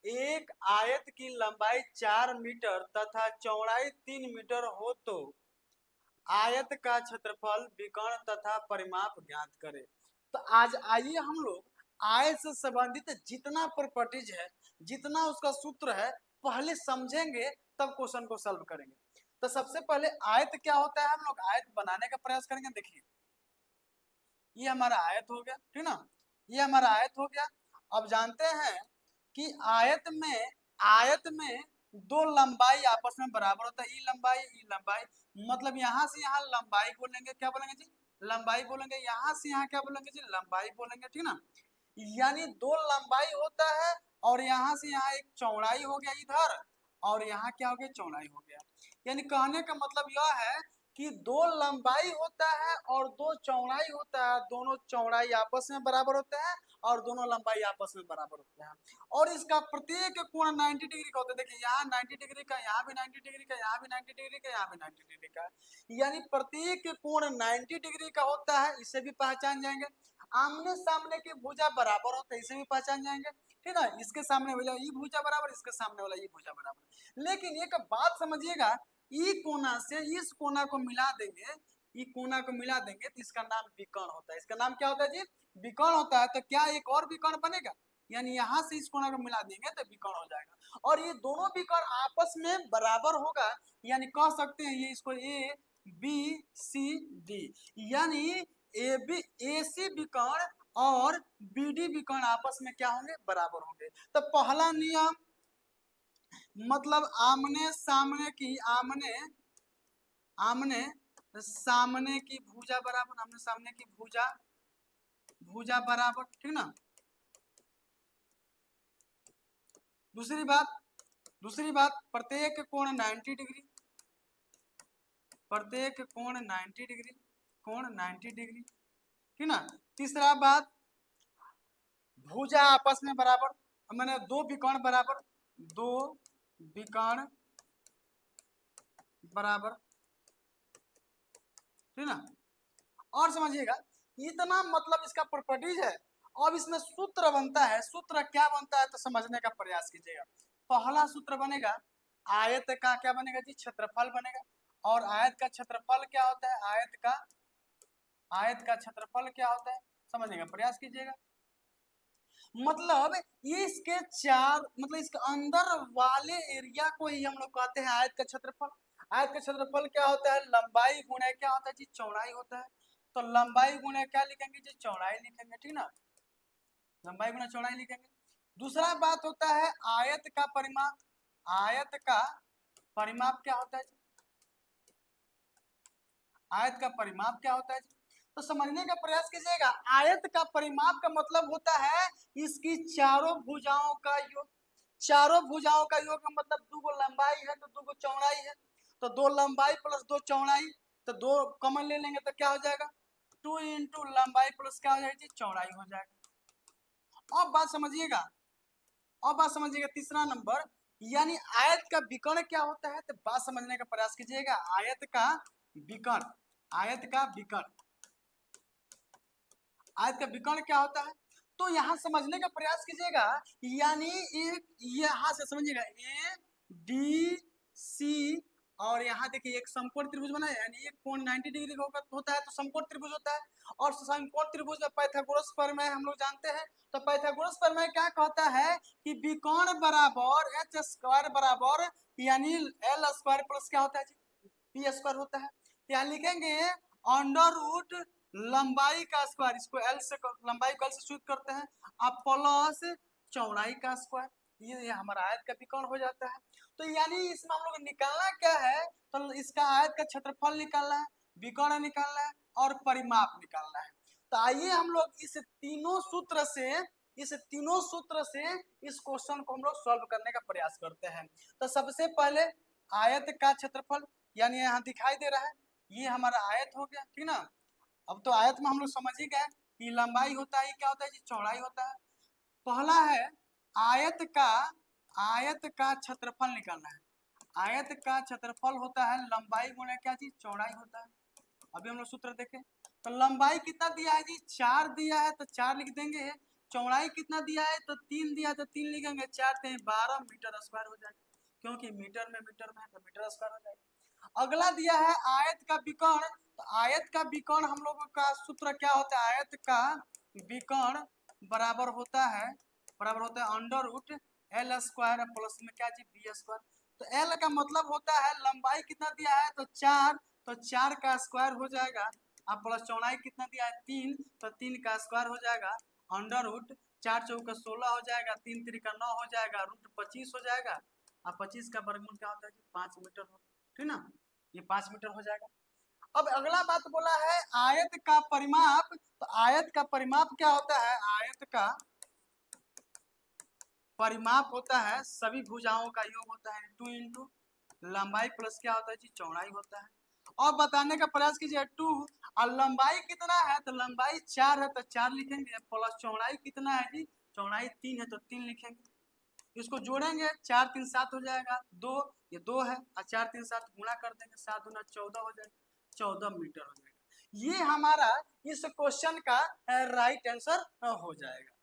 एक आयत की लंबाई 4 मीटर तथा चौड़ाई 3 मीटर हो तो आयत का क्षेत्रफल विकर्ण तथा परिमाप ज्ञात करें। तो आज आइए हम लोग आयत से संबंधित जितना प्रॉपर्टीज है, जितना उसका सूत्र है, पहले समझेंगे तब क्वेश्चन को सॉल्व करेंगे। तो सबसे पहले आयत क्या होता है, हम लोग आयत बनाने का प्रयास करेंगे। देखिए ये हमारा आयत हो गया, ठीक ना, ये हमारा आयत हो गया। अब जानते हैं कि आयत में दो लंबाई आपस में बराबर होता है, ई लंबाई, मतलब यहाँ से यहाँ लंबाई बोलेंगे, क्या बोलेंगे जी, लंबाई बोलेंगे, यहाँ से यहाँ क्या बोलेंगे जी, लंबाई बोलेंगे, ठीक ना। यानी दो लंबाई होता है और यहाँ से यहाँ एक चौड़ाई हो गया इधर, और यहाँ क्या हो गया, चौड़ाई हो गया। यानी कहने का मतलब यह है कि दो लंबाई होता है और दो चौड़ाई होता है, दोनों चौड़ाई आपस में बराबर होते हैं और दोनों लंबाई आपस में बराबर होते हैं, और इसका प्रत्येक कोण 90 डिग्री का होता है। देखिए यहाँ 90 डिग्री का, यहाँ भी 90 डिग्री का, यहाँ भी 90 डिग्री का, यहाँ भी 90 डिग्री का, यानी प्रत्येक कोण 90 डिग्री का होता है। इसे भी पहचान जाएंगे। आमने सामने की भुजा बराबर होता है, इसे भी पहचान जाएंगे, ठीक है। इसके सामने वाला ये भुजा बराबर, इसके सामने वाला ये भुजा बराबर। लेकिन एक बात समझिएगा, ई कोना से इस कोना को मिला देंगे, ई कोना को मिला देंगे तो इसका नाम विकर्ण होता है। इसका नाम क्या होता है जी, विकर्ण होता है। तो क्या एक और विकर्ण बनेगा, यानी यहाँ से इस कोना को मिला देंगे तो विकर्ण हो जाएगा, और ये दोनों विकर्ण आपस में बराबर होगा। यानी कह सकते हैं ये इसको ए बी सी डी, यानी ए सी विकर्ण और बी डी विकर्ण आपस में क्या होंगे, बराबर होंगे। तो पहला नियम मतलब आमने सामने की, आमने सामने की भुजा बराबर, आमने सामने की भुजा बराबर, ठीक ना। दूसरी बात प्रत्येक कोण 90 डिग्री, प्रत्येक कोण 90 डिग्री, कोण 90 डिग्री, ठीक ना। तीसरा बात भुजा आपस में बराबर, मैंने दो विकर्ण बराबर, दो विकर्ण बराबर, ठीक ना। और समझिएगा इतना मतलब इसका प्रॉपर्टीज है। अब इसमें सूत्र बनता है, सूत्र क्या बनता है तो समझने का प्रयास कीजिएगा। पहला सूत्र बनेगा आयत का, क्या बनेगा जी, क्षेत्रफल बनेगा। और आयत का क्षेत्रफल क्या होता है, आयत का क्षेत्रफल क्या होता है समझने का प्रयास कीजिएगा। मतलब ये इसके चार, मतलब इसके अंदर वाले एरिया को ही हम लोग कहते हैं आयत का क्षेत्रफल। आयत का क्षेत्रफल क्या होता है, लंबाई गुणे क्या होता है जी, चौड़ाई होता है। तो लंबाई गुणे क्या लिखेंगे जी, चौड़ाई लिखेंगे, ठीक ना, लंबाई गुणे चौड़ाई लिखेंगे। दूसरा बात होता है आयत का परिमाप, आयत का परिमाप क्या होता है जी, आयत का परिमाप क्या होता है जी, तो समझने का प्रयास कीजिएगा। आयत का परिमाप का मतलब होता है इसकी चारों भुजाओं का योग, चारों भुजाओं का योग का मतलब दो गो लंबाई है तो दो गो चौड़ाई है, तो दो लंबाई प्लस दो चौड़ाई, तो दो कॉमन ले लेंगे तो क्या हो जाएगा, 2 इंटू लंबाई प्लस क्या हो जाएगी, चौड़ाई हो जाएगा। अब बात समझिएगा, अब बात समझिएगा तीसरा नंबर, यानी आयत का विकर्ण क्या होता है, तो बात समझने का प्रयास कीजिएगा। आयत का विकर्ण, आयत का विकर्ण, आयत का विकर्ण क्या होता है, तो यहाँ समझने का प्रयास कीजिएगा। यानी एक यहाँ से समझिएगा ए डी सी, और यहाँ देखिए एक समकोण त्रिभुज बना है, यानी एक कोण 90 डिग्री का होता है तो समकोण त्रिभुज होता है। और समकोण त्रिभुज में पाइथागोरस प्रमेय हम लोग जानते हैं। तो पाइथागोरस प्रमेय क्या कहता है कि विकर्ण बराबर एच स्क्वायर बराबर, यानी एल स्क्वायर प्लस क्या होता है जी, पी स्क्वायर होता है। यहाँ लिखेंगे अंडर रूट लंबाई का स्क्वायर, इसको एल से, लंबाई को एल से सूचित करते हैं, अब प्लस चौड़ाई का स्क्वायर, ये हमारा आयत का विकर्ण हो जाता है। तो यानी इसमें हम लोग निकालना क्या है, तो इसका आयत का क्षेत्रफल निकालना है, विकर्ण निकालना है और परिमाप निकालना है। तो आइए हम लोग इस तीनों सूत्र से, इस तीनों सूत्र से इस क्वेश्चन को हम लोग सॉल्व करने का प्रयास करते हैं। तो सबसे पहले आयत का क्षेत्रफल, यानी यहाँ दिखाई दे रहा है ये हमारा आयत हो गया, ठीक ना। अब तो आयत में हम लोग समझ ही गए कि लंबाई होता है, क्या होता है जी, चौड़ाई होता है। पहला है आयत का, आयत का क्षेत्रफल निकालना है। आयत का क्षेत्रफल होता है लंबाई गुणे क्या चीज, चौड़ाई होता है। अभी हम लोग सूत्र देखें तो लंबाई कितना दिया है जी, 4 दिया है तो 4 लिख देंगे, चौड़ाई कितना दिया है तो 3 दिया, तो 3 लिखेंगे, 4 3 12 मीटर स्क्वायर हो जाएगा, क्योंकि मीटर में है तो मीटर स्क्वायर हो जाएगा। अगला दिया है आयत का विकर्ण, तो आयत का विकर्ण हम लोगों का सूत्र क्या होता है, आयत का विकर्ण बराबर होता है under root L square plus में क्या जी बी स्क्वायर। तो एल का मतलब होता है लंबाई कितना दिया है तो 4, तो 4 का स्क्वायर हो जाएगा, अब प्लस चौड़ाई कितना दिया है 3, तो 3 का स्क्वायर हो जाएगा, अंडर रूट 4 चौका 16 हो जाएगा, 3 3 9 हो जाएगा, रूट 25 हो जाएगा। अब 25 का वर्गमूल क्या होता है जी 5 मीटर हो, ठीक ना, ये 5 मीटर हो जाएगा। अब अगला बात बोला है आयत का परिमाप, तो आयत का परिमाप क्या होता है, आयत का परिमाप होता है सभी भुजाओं का योग होता है 2 इंटू लंबाई प्लस क्या होता है जी चौड़ाई होता है। और बताने का प्रयास कीजिए 2 और लंबाई कितना है तो लंबाई 4 है तो 4 लिखेंगे, प्लस चौड़ाई कितना है जी चौड़ाई 3 है तो 3 लिखेंगे, इसको जोड़ेंगे 4 3 7 हो जाएगा, 2 ये 2 है और 4 3 7 गुणा कर देंगे, 7 गुना 14 हो जाएगा, 14 मीटर हो जाएगा। ये हमारा इस क्वेश्चन का राइट आंसर हो जाएगा।